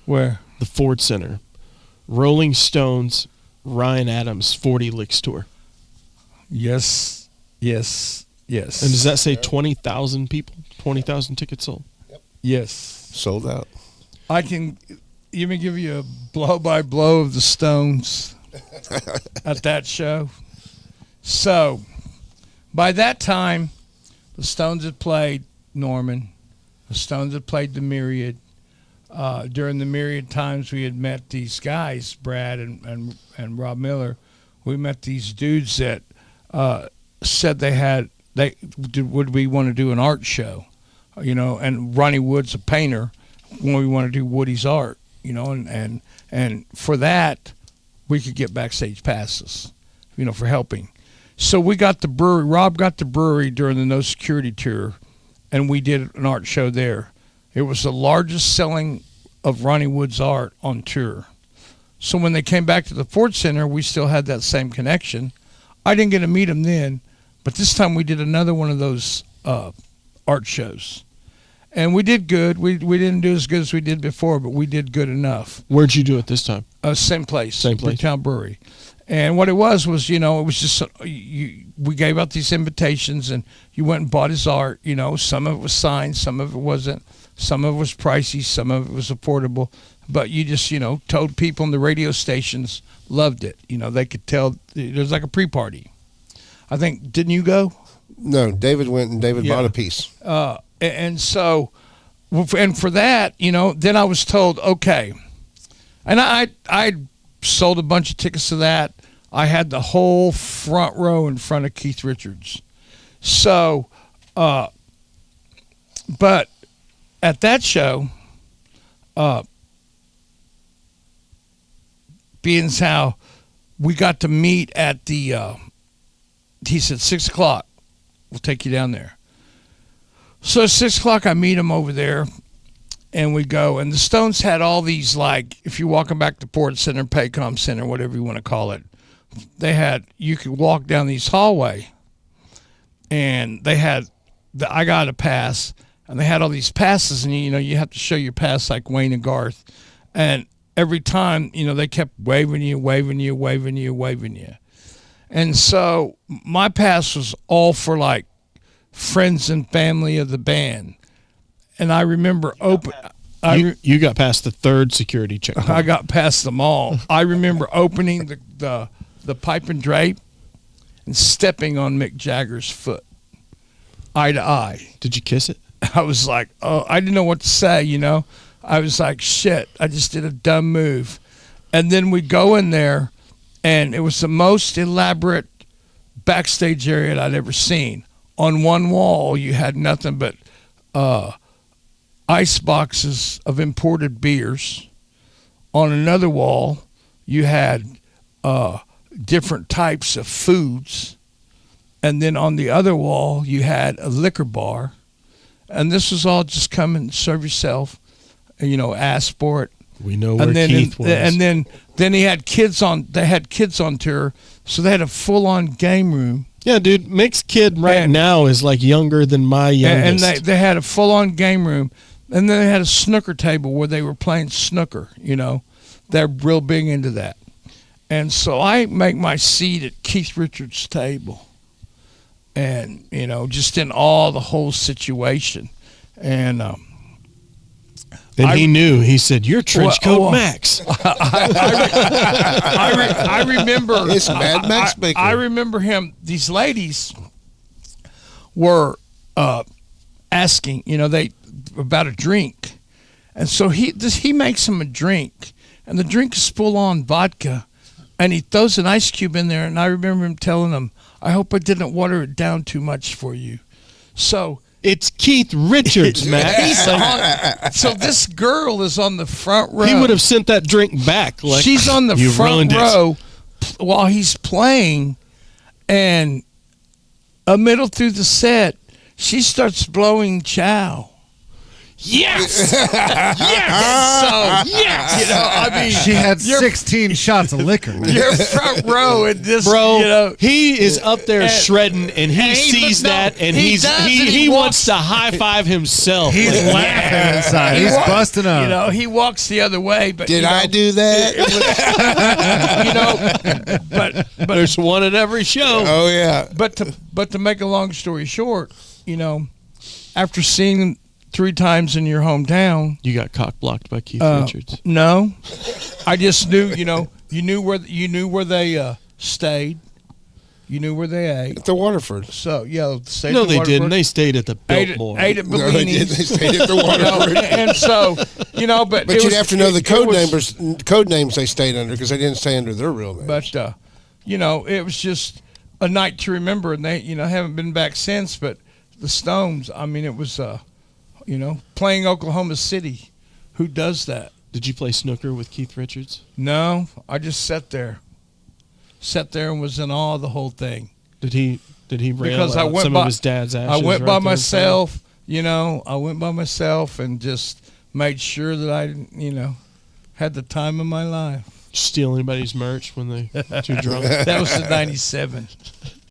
Where? The Ford Center. Rolling Stones, Ryan Adams, 40 Licks Tour. Yes. And does that say 20,000 people? 20,000 tickets sold? Yep. Yes. Sold out. I can even give you a blow-by-blow of the Stones at that show. So, by that time, the Stones had played Norman. The Stones had played the Myriad. During the Myriad times, we had met these guys, Brad and Rob Miller. We met these dudes that said would we want to do an art show, and Ronnie Wood's a painter when we want to do Woody's art, and for that we could get backstage passes, for helping. So we got the brewery. Rob got the brewery during the No Security tour, and we did an art show there. It was the largest selling of Ronnie Wood's art on tour. So when they came back to the Ford Center, we still had that same connection. I didn't get to meet him then, but this time we did another one of those art shows. And we did good. We didn't do as good as we did before, but we did good enough. Where'd you do it this time? Same place. Same place. Town Brewery. And what it was, it was just, we gave out these invitations, and you went and bought his art. Some of it was signed, some of it wasn't. Some of it was pricey, some of it was affordable. But you just, told people in the radio stations loved it. They could tell it was like a pre-party. I think, didn't you go? No, David went and David bought a piece. And so, and for that, then I was told, okay. And I sold a bunch of tickets to that. I had the whole front row in front of Keith Richards. So, but at that show, being how we got to meet at the, he said 6 o'clock, we'll take you down there. So at 6 o'clock, I meet him over there, and we go. And the Stones had all these, like, if you're walking back to Port Center, Paycom Center, whatever you want to call it, you could walk down these hallway, and I got a pass, and they had all these passes, and you have to show your pass like Wayne and Garth. And every time, they kept waving you. And so my pass was all for like friends and family of the band. And I remember you got past the third security checkpoint. I got past them all. I remember opening the pipe and drape and stepping on Mick Jagger's foot, eye to eye. Did you kiss it? I was like, oh, I didn't know what to say, I was like, shit, I just did a dumb move. And then we go in there, and it was the most elaborate backstage area that I'd ever seen. On one wall, you had nothing but ice boxes of imported beers. On another wall, you had different types of foods. And then on the other wall, you had a liquor bar. And this was all just come and serve yourself, ask for it. We know where Keith was. And then they had kids on tour, so they had a full-on game room. Yeah, dude, Mick's kid now is like younger than my youngest. And they had a full-on game room, and then they had a snooker table where they were playing snooker, They're real big into that. And so I make my seat at Keith Richards' table. And, just in awe of the whole situation. And he knew. He said, "You're Trenchcoat Max." I remember. It's Mad Max Baker. I remember him. These ladies were asking, about a drink. And so he makes them a drink. And the drink is full-on vodka. And he throws an ice cube in there. And I remember him telling them, I hope I didn't water it down too much for you. So it's Keith Richards, Max. So this girl is on the front row. He would have sent that drink back. Like, she's on the front row while he's playing, and a middle through the set, she starts blowing chow. yes, yes. So yes, You know, I mean, She had you're- 16 shots of liquor. You're front row and this, bro. you know, He is up there and- shredding, and he sees no, that, and he he does, and he he wants walks- to high five himself. He's Like, laughing inside. he He's walks- busting up. You know, he walks the other way, but Did you know, I do that? you know, but there's one at every show. Oh yeah. but to make a long story short, you know, after seeing them 3 times in your hometown, You got cock blocked by Keith Richards. no, I just knew, you know, you knew where they stayed, you knew where they ate. At the Waterford. So yeah, stayed No, at the they Waterford, didn't. They stayed at the ate Biltmore. at No, they did. Bellini's. They stayed at the You know, Waterford. and so, you know, but But it you'd was- have to know the it code names they stayed under because they didn't stay under their real names. But you know, it was just a night to remember, and they, you know, haven't been back since. But the Stones, I mean, it was, you know, playing Oklahoma City. Who does that? Did you play snooker with Keith Richards? No, I just sat there and was in awe of the whole thing. Did he rail Because I out went some by- of his dad's ashes? I went right by there in front of him? myself, you know. I went by myself and just made sure that I, you know, had the time of my life. Steal anybody's merch when they too drunk? That was in '97.